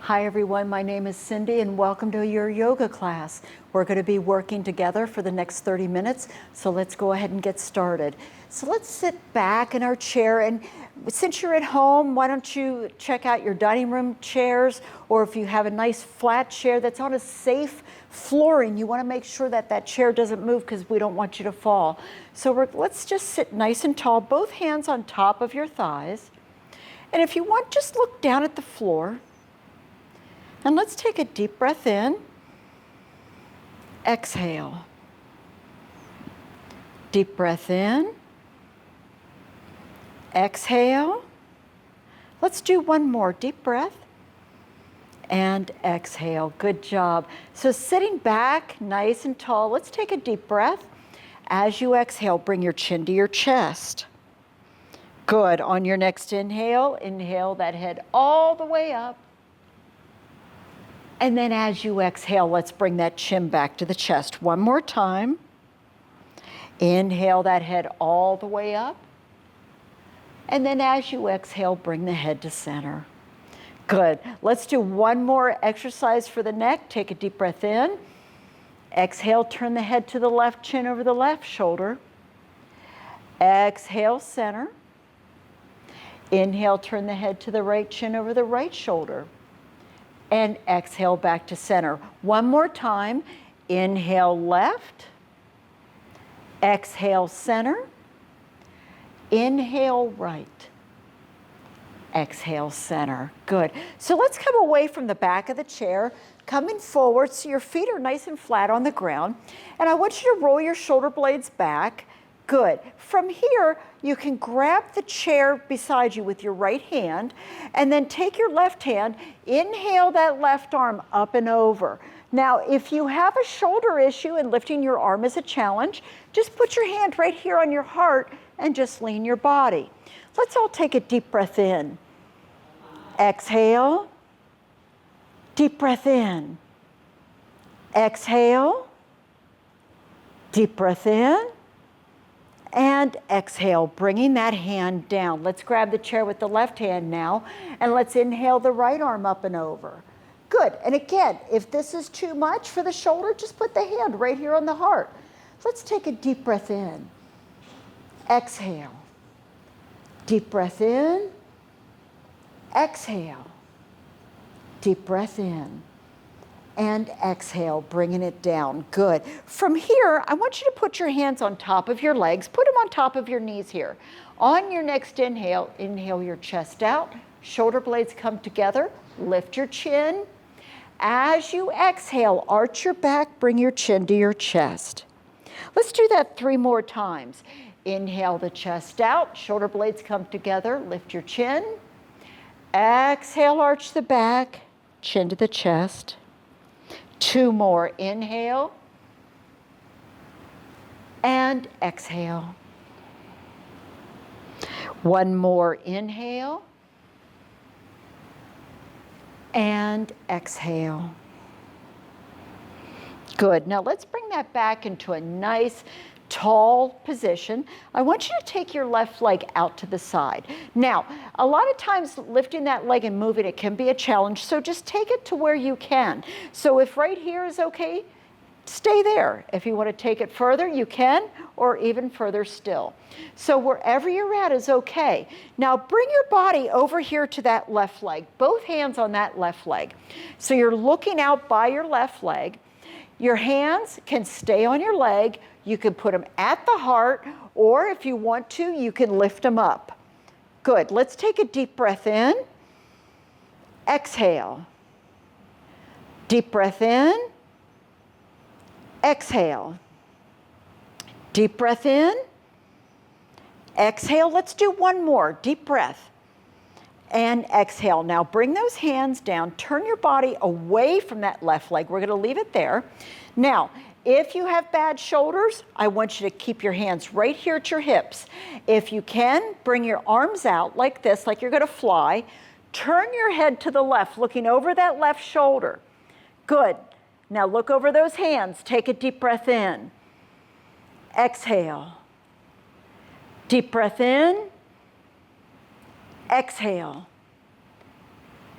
Hi everyone, my name is Cindy and welcome to your yoga class. We're going to be working together for the next 30 minutes, so let's go ahead and get started. So let's sit back in our chair, and since you're at home, why don't you check out your dining room chairs, or if you have a nice flat chair that's on a safe flooring, you want to make sure that that chair doesn't move because we don't want you to fall. So let's just sit nice and tall, both hands on top of your thighs. And if you want, just look down at the floor. And let's take a deep breath in. Exhale. Deep breath in. Exhale. Let's do one more deep breath. And exhale. Good job. So sitting back nice and tall, let's take a deep breath. As you exhale, bring your chin to your chest. Good. On your next inhale, inhale that head all the way up. And then as you exhale, let's bring that chin back to the chest. One more time. Inhale that head all the way up. And then as you exhale, bring the head to center. Good. Let's do one more exercise for the neck. Take a deep breath in. Exhale, turn the head to the left, chin over the left shoulder. Exhale, center. Inhale, turn the head to the right, chin over the right shoulder. And exhale back to center. One more time. Inhale left. Exhale center. Inhale right. Exhale center. Good. So let's come away from the back of the chair, coming forward so your feet are nice and flat on the ground. And I want you to roll your shoulder blades back. Good. From here, you can grab the chair beside you with your right hand and then take your left hand, inhale that left arm up and over. Now, if you have a shoulder issue and lifting your arm is a challenge, just put your hand right here on your heart and just lean your body. Let's all take a deep breath in. Exhale. Deep breath in. Exhale. Deep breath in. And exhale, bringing that hand down. Let's grab the chair with the left hand now, and let's inhale the right arm up and over. Good. And again, if this is too much for the shoulder, just put the hand right here on the heart. Let's take a deep breath in. Exhale. Deep breath in. Exhale. Deep breath in. And exhale, bringing it down. Good. From here, I want you to put your hands on top of your legs. Put them on top of your knees here. On your next inhale, inhale your chest out. Shoulder blades come together. Lift your chin. As you exhale, arch your back. Bring your chin to your chest. Let's do that 3 more times. Inhale the chest out. Shoulder blades come together. Lift your chin. Exhale, arch the back. Chin to the chest. 2 more. Inhale. And exhale. 1 more. Inhale. And exhale. Good. Now let's bring that back into a nice tall position. I want you to take your left leg out to the side. Now, a lot of times lifting that leg and moving it can be a challenge, so just take it to where you can. So if right here is okay, stay there. If you want to take it further, you can, or even further still. So wherever you're at is okay. Now bring your body over here to that left leg, both hands on that left leg. So you're looking out by your left leg. Your hands can stay on your leg. You can put them at the heart, or if you want to, you can lift them up. Good. Let's take a deep breath in. Exhale. Deep breath in. Exhale. Deep breath in. Exhale. Let's do 1 more. Deep breath. And exhale. Now bring those hands down. Turn your body away from that left leg. We're going to leave it there. Now, if you have bad shoulders, I want you to keep your hands right here at your hips. If you can, bring your arms out like this, like you're going to fly. Turn your head to the left, looking over that left shoulder. Good. Now look over those hands. Take a deep breath in. Exhale. Deep breath in. Exhale.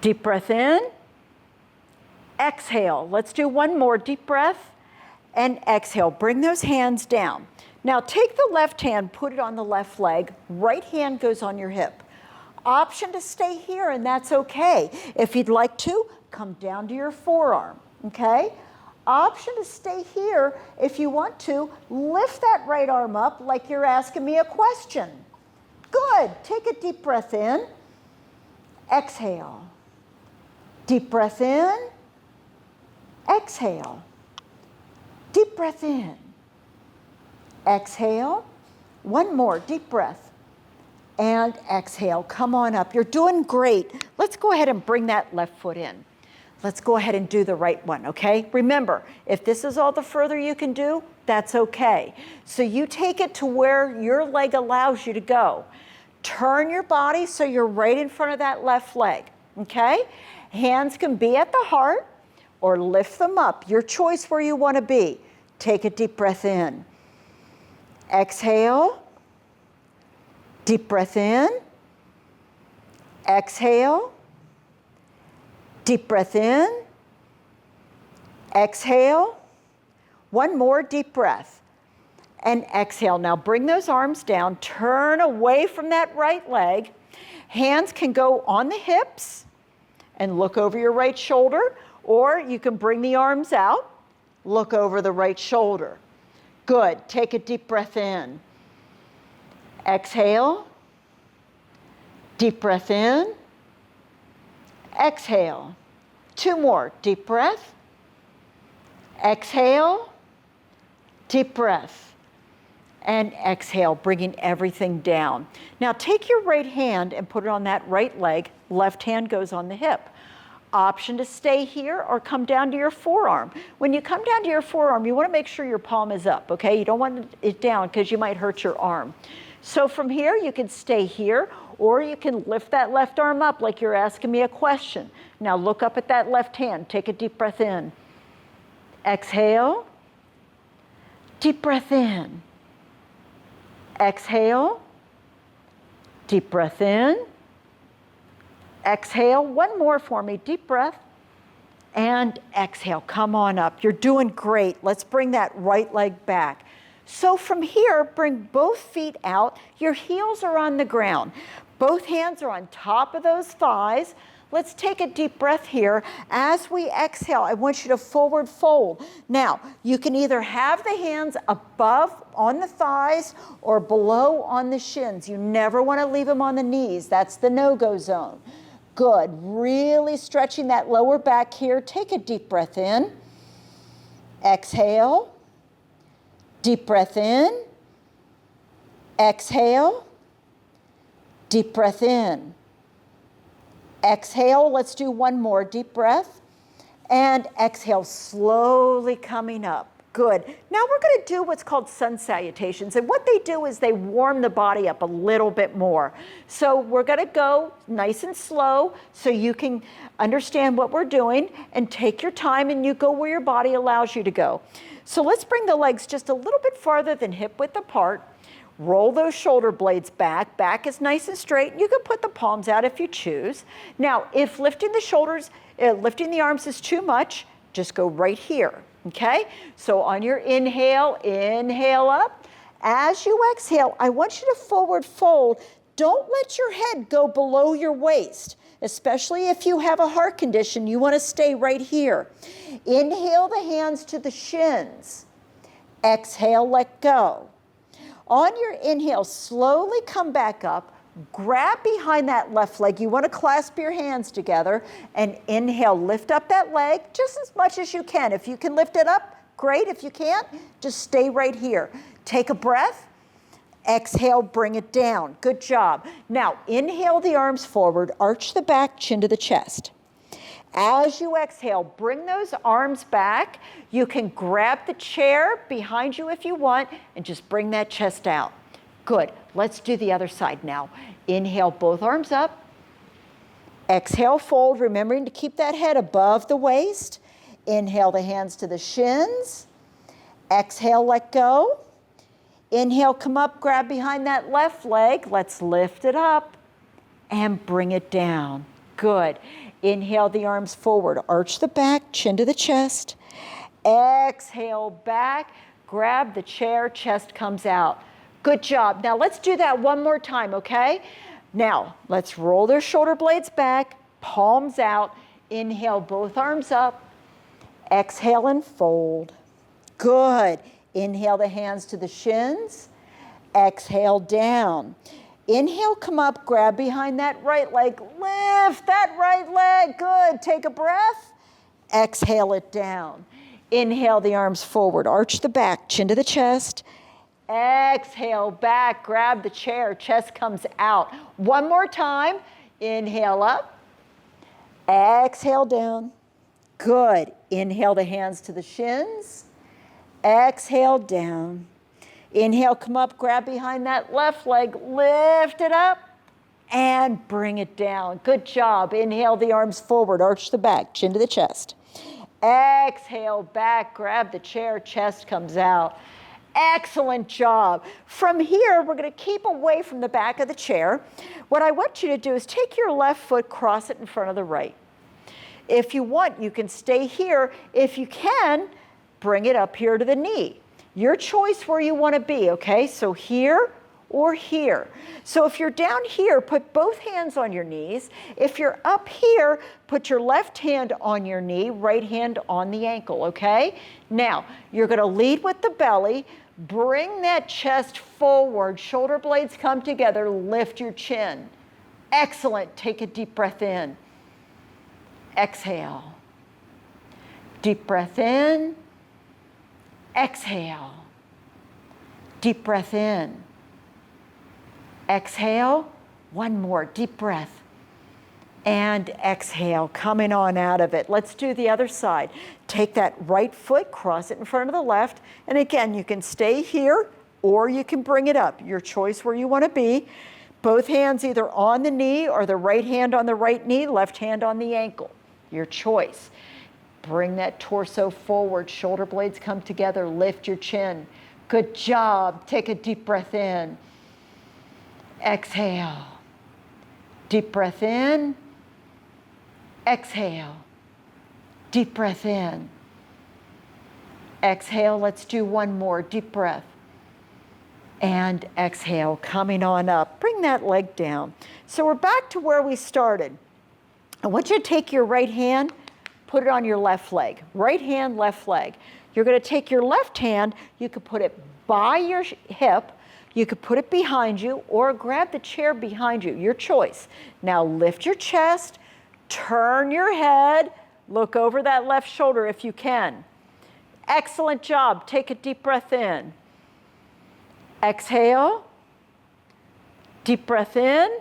Deep breath in. Exhale. Let's do one more deep breath and exhale. Bring those hands down. Now take the left hand, put it on the left leg. Right hand goes on your hip. Option to stay here, and that's okay. If you'd like to, come down to your forearm, okay? Option to stay here. If you want to, lift that right arm up like you're asking me a question. Good. Take a deep breath in. Exhale. Deep breath in. Exhale. Deep breath in. Exhale. One more deep breath. And exhale. Come on up. You're doing great. Let's go ahead and bring that left foot in. Let's go ahead and do the right one, okay? Remember, if this is all the further you can do, that's okay. So you take it to where your leg allows you to go. Turn your body so you're right in front of that left leg, okay? Hands can be at the heart or lift them up. Your choice where you want to be. Take a deep breath in. Exhale. Deep breath in. Exhale. Deep breath in. Exhale. One more deep breath. And exhale. Now bring those arms down. Turn away from that right leg. Hands can go on the hips and look over your right shoulder, or you can bring the arms out, look over the right shoulder. Good. Take a deep breath in. Exhale. Deep breath in. Exhale. Two more. Deep breath. Exhale. Deep breath. And exhale, bringing everything down. Now take your right hand and put it on that right leg. Left hand goes on the hip. Option to stay here or come down to your forearm. When you come down to your forearm, you want to make sure your palm is up, okay? You don't want it down because you might hurt your arm. So from here, you can stay here, or you can lift that left arm up like you're asking me a question. Now look up at that left hand. Take a deep breath in. Exhale. Deep breath in. Exhale. Deep breath in. Exhale. One more for me. Deep breath. And exhale. Come on up. You're doing great. Let's bring that right leg back. So from here, bring both feet out. Your heels are on the ground. Both hands are on top of those thighs. Let's take a deep breath here. As we exhale, I want you to forward fold. Now, you can either have the hands above on the thighs or below on the shins. You never want to leave them on the knees. That's the no-go zone. Good. Really stretching that lower back here. Take a deep breath in. Exhale. Deep breath in. Exhale. Deep breath in. Exhale. Let's do one more deep breath. And exhale, slowly coming up. Good. Now we're going to do what's called sun salutations. And what they do is they warm the body up a little bit more. So we're going to go nice and slow so you can understand what we're doing, and take your time and you go where your body allows you to go. So let's bring the legs just a little bit farther than hip width apart. Roll those shoulder blades back. Back is nice and straight. You can put the palms out if you choose. Now, if lifting the shoulders, lifting the arms is too much, just go right here, okay? So on your inhale, inhale up. As you exhale, I want you to forward fold. Don't let your head go below your waist, especially if you have a heart condition. You want to stay right here. Inhale the hands to the shins. Exhale, let go. On your inhale, slowly come back up. Grab behind that left leg. You want to clasp your hands together and inhale. Lift up that leg just as much as you can. If you can lift it up, great. If you can't, just stay right here. Take a breath. Exhale, bring it down. Good job. Now, inhale the arms forward. Arch the back, chin to the chest. As you exhale, bring those arms back. You can grab the chair behind you if you want and just bring that chest out. Good. Let's do the other side now. Inhale, both arms up. Exhale, fold, remembering to keep that head above the waist. Inhale the hands to the shins. Exhale, let go. Inhale, come up, grab behind that left leg. Let's lift it up and bring it down. Good. Inhale the arms forward, arch the back, chin to the chest. Exhale back, grab the chair, chest comes out. Good job. Now let's do that one more time, okay? Now let's roll their shoulder blades back, palms out. Inhale, both arms up. Exhale and fold. Good. Inhale the hands to the shins. Exhale down. Inhale, come up, grab behind that right leg. Lift that right leg. Good. Take a breath. Exhale it down. Inhale the arms forward, arch the back, chin to the chest. Exhale back, grab the chair, chest comes out. One more time. Inhale up. Exhale down. Good. Inhale the hands to the shins. Exhale down. Inhale, come up, grab behind that left leg, lift it up, and bring it down. Good job. Inhale the arms forward, arch the back, chin to the chest. Exhale back, grab the chair, chest comes out. Excellent job. From here, we're going to keep away from the back of the chair. What I want you to do is take your left foot, cross it in front of the right. If you want, you can stay here. If you can, bring it up here to the knee. Your choice where you want to be, okay? So here or here. So if you're down here, put both hands on your knees. If you're up here, put your left hand on your knee, right hand on the ankle, okay? Now, you're going to lead with the belly. Bring that chest forward. Shoulder blades come together. Lift your chin. Excellent. Take a deep breath in. Exhale. Deep breath in. Exhale. Deep breath in. Exhale. One more deep breath. And exhale, coming on out of it. Let's do the other side. Take that right foot, cross it in front of the left. And again, you can stay here or you can bring it up. Your choice where you want to be. Both hands either on the knee or the right hand on the right knee, left hand on the ankle. Your choice. Bring that torso forward, shoulder blades come together, lift your chin. Good job. Take a deep breath in. Exhale. Deep breath in. Exhale. Deep breath in. Exhale. Let's do one more. Deep breath. And exhale, coming on up. Bring that leg down. So we're back to where we started. I want you to take your right hand, put it on your left leg. Right hand, left leg. You're going to take your left hand, you could put it by your hip, you could put it behind you, or grab the chair behind you, your choice. Now lift your chest, turn your head, look over that left shoulder if you can. Excellent job. Take a deep breath in. Exhale. Deep breath in.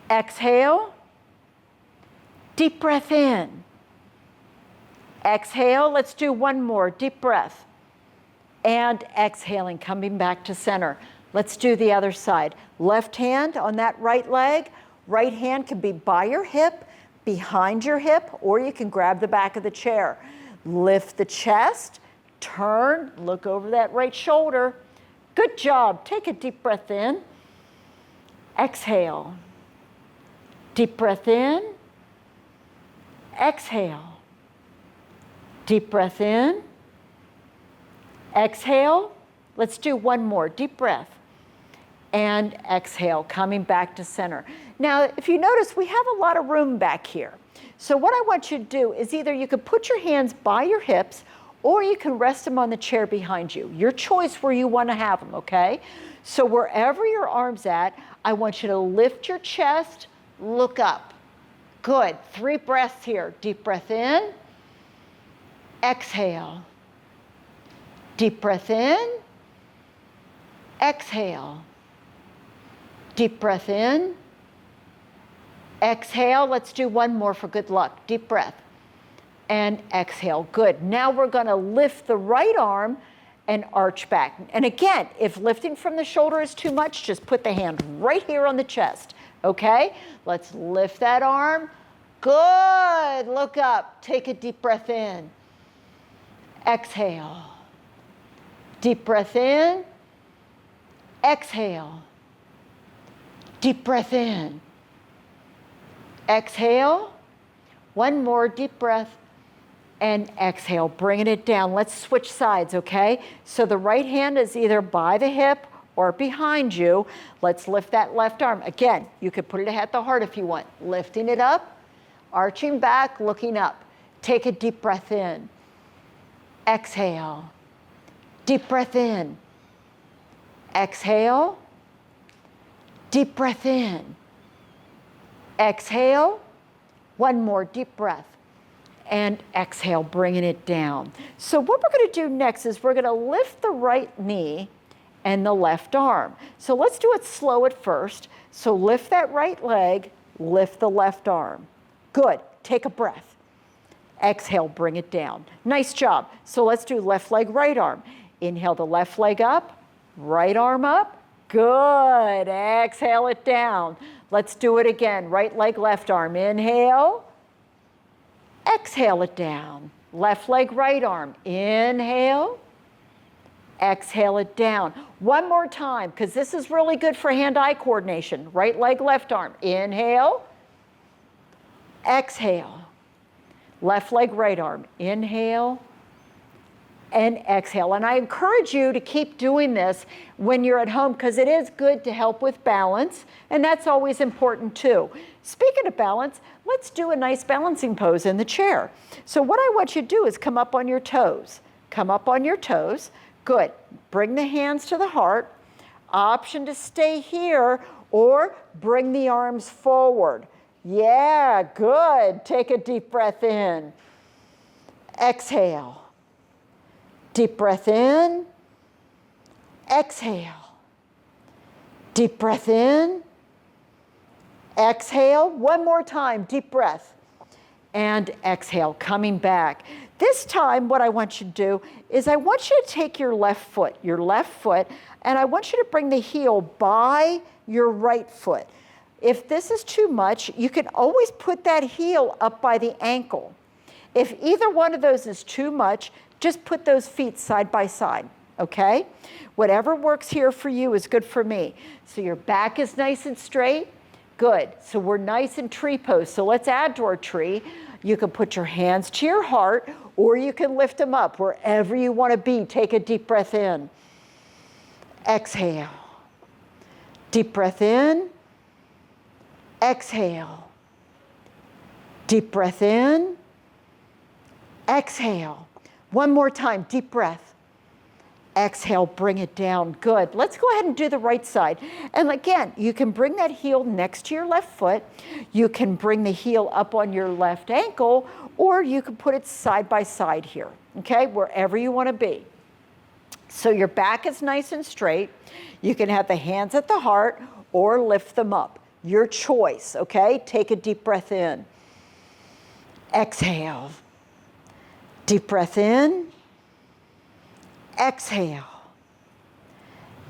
Exhale. Deep breath in. Exhale. Let's do one more. Deep breath. And exhaling, coming back to center. Let's do the other side. Left hand on that right leg. Right hand can be by your hip, behind your hip, or you can grab the back of the chair. Lift the chest, turn, look over that right shoulder. Good job. Take a deep breath in. Exhale. Deep breath in. Exhale. Deep breath in. Exhale. Let's do one more. Deep breath. And exhale, coming back to center. Now, if you notice, we have a lot of room back here. So what I want you to do is either you can put your hands by your hips or you can rest them on the chair behind you. Your choice where you want to have them, okay? So wherever your arm's at, I want you to lift your chest, look up. Good. 3 breaths here. Deep breath in. Exhale. Deep breath in. Exhale. Deep breath in. Exhale. Let's do one more for good luck. Deep breath. And exhale. Good. Now we're going to lift the right arm and arch back. And again, if lifting from the shoulder is too much, just put the hand right here on the chest. Okay? Let's lift that arm. Good. Look up. Take a deep breath in. Exhale. Deep breath in. Exhale. Deep breath in. Exhale. One more deep breath. And exhale, bringing it down. Let's switch sides, okay? So the right hand is either by the hip or behind you. Let's lift that left arm. Again, you could put it at the heart if you want. Lifting it up, arching back, looking up. Take a deep breath in. Exhale. Deep breath in. Exhale. Deep breath in. Exhale. One more deep breath. And exhale, bringing it down. So what we're going to do next is we're going to lift the right knee and the left arm. So let's do it slow at first. So lift that right leg, lift the left arm. Good. Take a breath. Exhale, bring it down. Nice job. So let's do left leg, right arm. Inhale the left leg up, right arm up. Good. Exhale it down. Let's do it again. Right leg, left arm. Inhale. Exhale it down. Left leg, right arm. Inhale. Exhale it down. One more time, because this is really good for hand-eye coordination. Right leg, left arm. Inhale. Exhale. Left leg, right arm. Inhale. And exhale. And I encourage you to keep doing this when you're at home, because it is good to help with balance, and that's always important too. Speaking of balance, let's do a nice balancing pose in the chair. So what I want you to do is come up on your toes. Come up on your toes. Good. Bring the hands to the heart. Option to stay here or bring the arms forward. Yeah, good. Take a deep breath in. Exhale. Deep breath in. Exhale. Deep breath in. Exhale. One more time. Deep breath. And exhale. Coming back. This time, what I want you to do is I want you to take your left foot, and I want you to bring the heel by your right foot. If this is too much, you can always put that heel up by the ankle. If either one of those is too much, just put those feet side by side, okay? Whatever works here for you is good for me. So your back is nice and straight. Good. So we're nice in tree pose. So let's add to our tree. You can put your hands to your heart, or you can lift them up wherever you want to be. Take a deep breath in. Exhale. Deep breath in. Exhale. Deep breath in. Exhale. One more time, deep breath. Exhale, bring it down. Good. Let's go ahead and do the right side. And again, you can bring that heel next to your left foot. You can bring the heel up on your left ankle, or you can put it side by side here, okay? Wherever you want to be. So your back is nice and straight. You can have the hands at the heart or lift them up. Your choice, okay? Take a deep breath in. Exhale. Deep breath in. Exhale.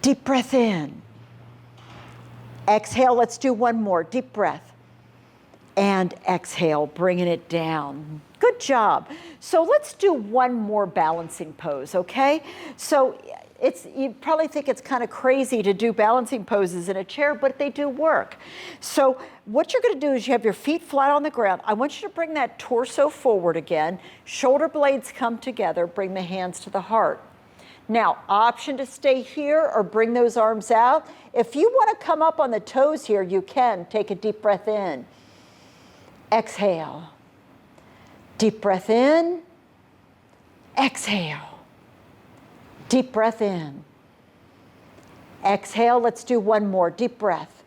Deep breath in. Exhale. Let's do one more. Deep breath. And exhale, bringing it down. Good job. So let's do one more balancing pose, okay? So you probably think it's kind of crazy to do balancing poses in a chair, but they do work. So what you're going to do is you have your feet flat on the ground. I want you to bring that torso forward again. Shoulder blades come together. Bring the hands to the heart. Now, option to stay here or bring those arms out. If you want to come up on the toes here, you can. Take a deep breath in. Exhale. Deep breath in. Exhale. Deep breath in. Exhale. Let's do one more. Deep breath.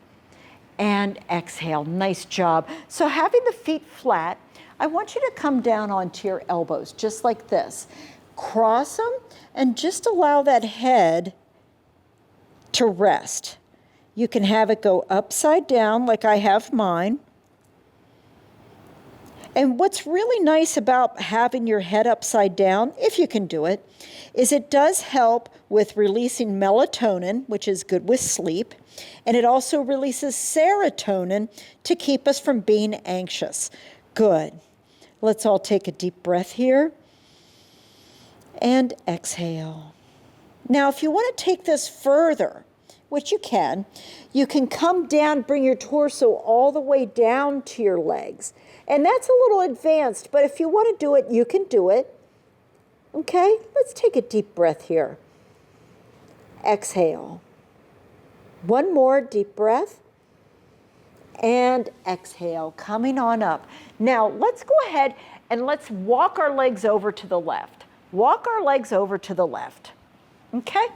And exhale. Nice job. So having the feet flat, I want you to come down onto your elbows, just like this. Cross them and just allow that head to rest. You can have it go upside down like I have mine. And what's really nice about having your head upside down, if you can do it, is it does help with releasing melatonin, which is good with sleep, and it also releases serotonin to keep us from being anxious. Good. Let's all take a deep breath here. And exhale. Now, if you want to take this further, which you can come down, bring your torso all the way down to your legs. And that's a little advanced, but if you want to do it, you can do it. Okay, let's take a deep breath here. Exhale. One more deep breath. And exhale, coming on up. Now, let's go ahead and let's walk our legs over to the left. Walk our legs over to the left. Okay?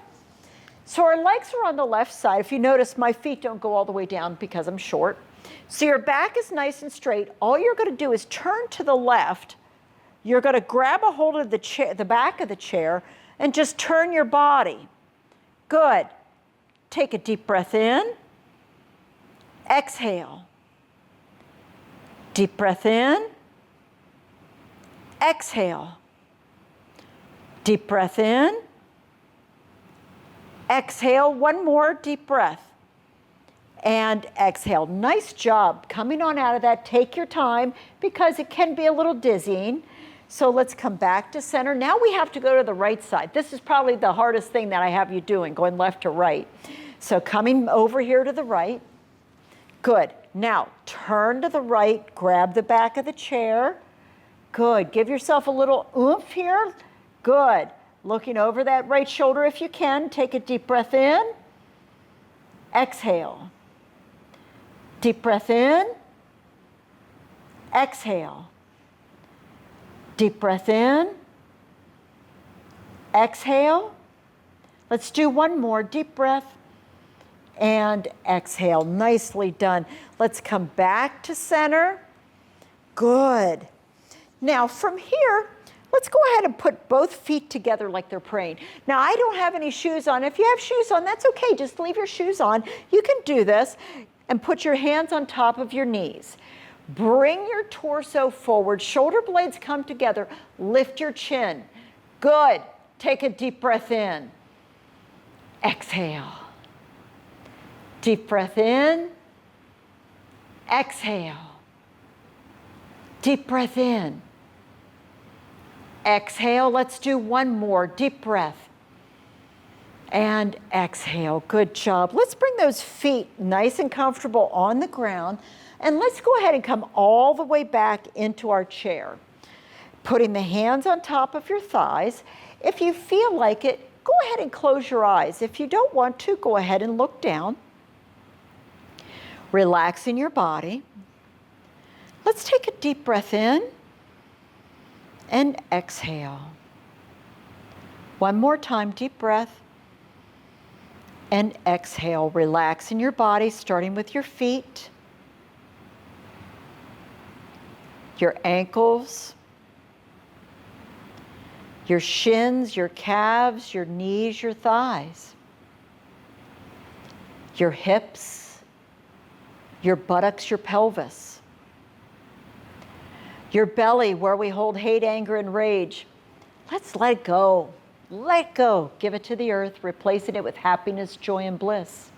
So our legs are on the left side. If you notice, my feet don't go all the way down because I'm short. So your back is nice and straight. All you're going to do is turn to the left. You're going to grab a hold of the chair, the back of the chair, and just turn your body. Good. Take a deep breath in. Exhale. Deep breath in. Exhale. Deep breath in. Exhale. One more deep breath. And exhale. Nice job coming on out of that. Take your time because it can be a little dizzying. So let's come back to center. Now we have to go to the right side. This is probably the hardest thing that I have you doing, going left to right. So coming over here to the right. Good. Now turn to the right, grab the back of the chair. Good. Give yourself a little oomph here. Good. Looking over that right shoulder if you can. Take a deep breath in. Exhale. Deep breath in. Exhale. Deep breath in. Exhale. Let's do one more deep breath. And exhale. Nicely done. Let's come back to center. Good. Now from here, let's go ahead and put both feet together like they're praying. Now I don't have any shoes on. If you have shoes on, that's okay. Just leave your shoes on. You can do this and put your hands on top of your knees. Bring your torso forward. Shoulder blades come together. Lift your chin. Good. Take a deep breath in. Exhale. Deep breath in. Exhale. Deep breath in. Exhale. Let's do one more. Deep breath. And exhale. Good job. Let's bring those feet nice and comfortable on the ground. And let's go ahead and come all the way back into our chair. Putting the hands on top of your thighs. If you feel like it, go ahead and close your eyes. If you don't want to, go ahead and look down. Relaxing your body. Let's take a deep breath in. And exhale. One more time, deep breath. And exhale. Relaxing your body, starting with your feet, your ankles, your shins, your calves, your knees, your thighs, your hips, your buttocks, your pelvis, your belly where we hold hate, anger, and rage. Let's let it go. Let it go. Give it to the earth, replacing it with happiness, joy, and bliss.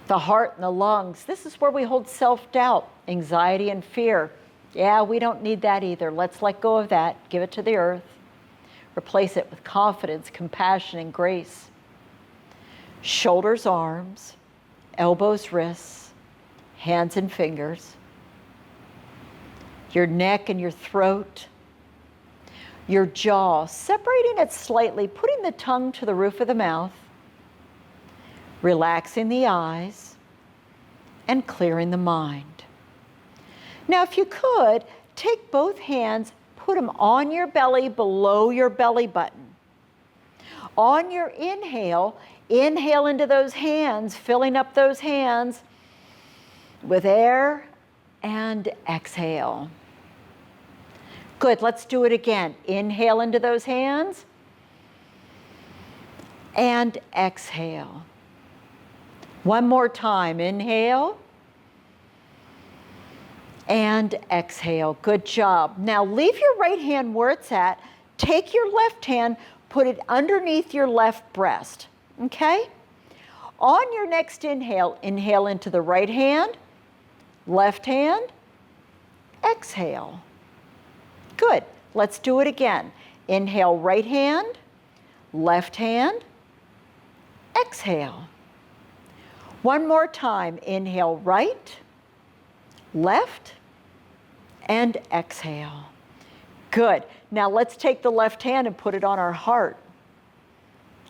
The heart and the lungs. This is where we hold self-doubt, anxiety, and fear. Yeah, we don't need that either. Let's let go of that. Give it to the earth. Replace it with confidence, compassion, and grace. Shoulders, arms, elbows, wrists, hands and fingers. Your neck and your throat. Your jaw, separating it slightly, putting the tongue to the roof of the mouth. Relaxing the eyes and clearing the mind. Now, if you could, take both hands, put them on your belly, below your belly button. On your inhale, inhale into those hands, filling up those hands with air, and exhale. Good, let's do it again. Inhale into those hands, and exhale. One more time, inhale, and exhale. Good job. Now leave your right hand where it's at. Take your left hand, put it underneath your left breast, okay? On your next inhale, inhale into the right hand, left hand, exhale. Good. Let's do it again. Inhale, right hand, left hand, exhale. One more time. Inhale right, left, and exhale. Good. Now let's take the left hand and put it on our heart.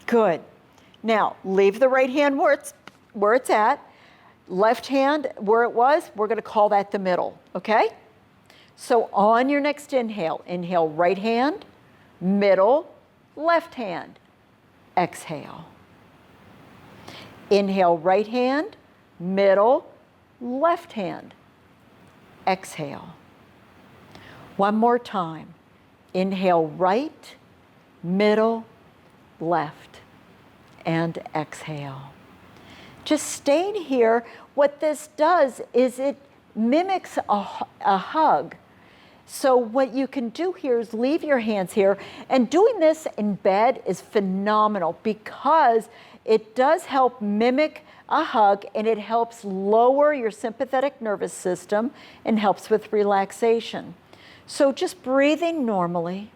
Good. Now leave the right hand where it's at. Left hand where it was, we're going to call that the middle, okay? So on your next inhale, inhale right hand, middle, left hand. Exhale. Inhale right hand, middle, left hand. Exhale. One more time. Inhale right, middle, left, and exhale. Just staying here. What this does is it mimics a hug. So what you can do here is leave your hands here, and doing this in bed is phenomenal because it does help mimic a hug, and it helps lower your sympathetic nervous system and helps with relaxation. So just breathing normally.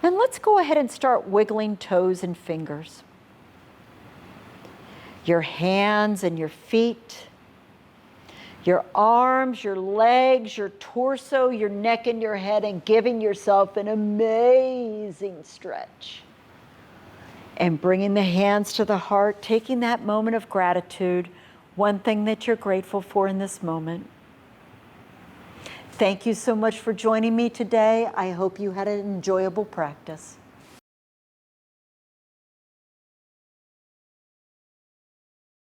And let's go ahead and start wiggling toes and fingers. Your hands and your feet, your arms, your legs, your torso, your neck and your head, and giving yourself an amazing stretch. And bringing the hands to the heart, taking that moment of gratitude, one thing that you're grateful for in this moment. Thank you so much for joining me today. I hope you had an enjoyable practice.